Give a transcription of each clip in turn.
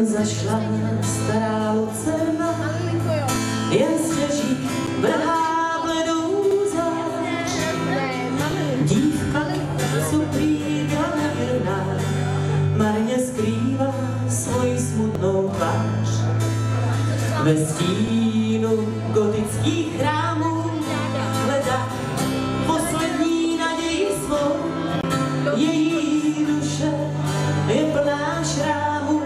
zašla stará lucerna, jen sněží vrhá bledou zář. Dívka, co prý byla nevěrná, marně skrývá svoji smutnou tvář. Ve stínu gotických chrámů hledá poslední naději svou. Její duše je plná šrámů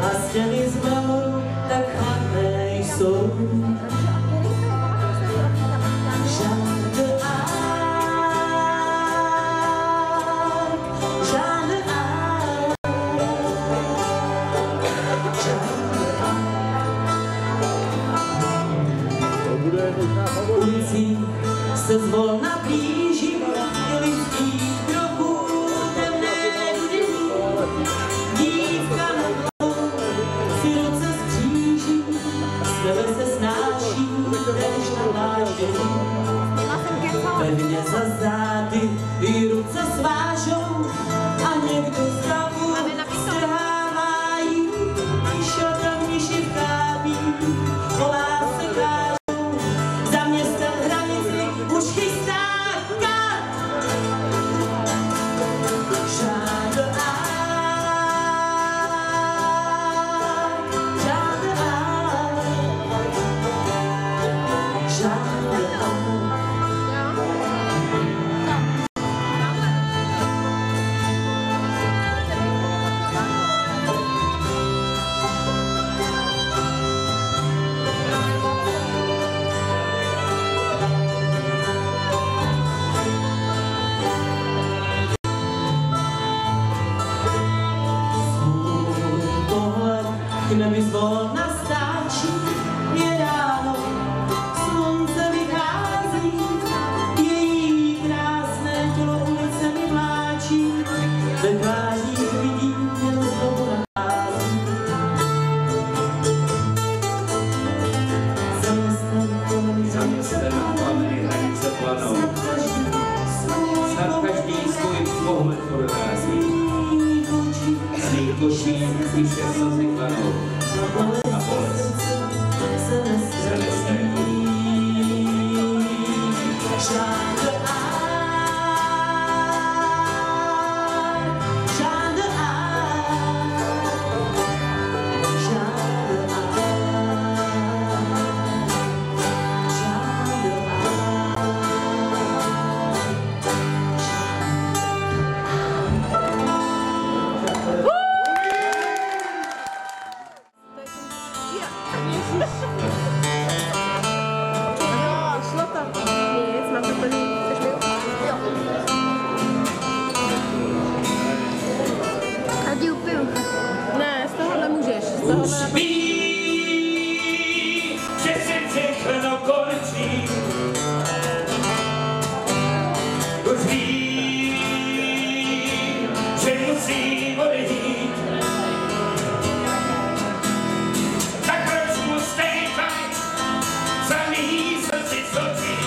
a stěny z mramoru tak chladné jsou. Jeanne d'Arc, Jeanne d'Arc, ulicí se zvolna blíží lidských kroků temné dudění. Dívka na hlavu si ruce skříží, z tebe se snáší než na vážení. Pevně za zády i ruce svážou a někdo z davu strhává jí, šata v niši vkábí, volá se kážou, za městem hranici už chystá kat. Jeanne d'Arc, Jeanne d'Arc, Jeanne d'Arc. K nebi zvolna stáčí, je ráno, slunce vychází, její krásné tělo ulicemi vláčí, ve tvářích vidím jen znovu nachází. Za městem plameny hranice planou, snad každý svůj pohled odrází. Z nejkoší píše slzy klanou a bolest se nestejní. Jeanne d'Arc, Jeanne d'Arc, Jeanne d'Arc, Ne, z toho nemůžeš. Z toho Už ví, že se všechno končí. Už ví, že musí odejít. Tak proč mu stejkat za mý srdci z očí?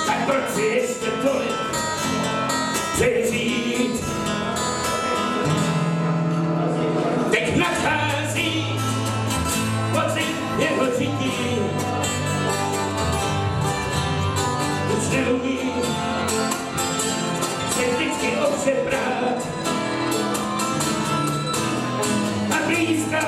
Tak proč si ještě tolik přežít? Teď nachází pocit jeho žití. Už neumí se vždycky opřebrat a blízká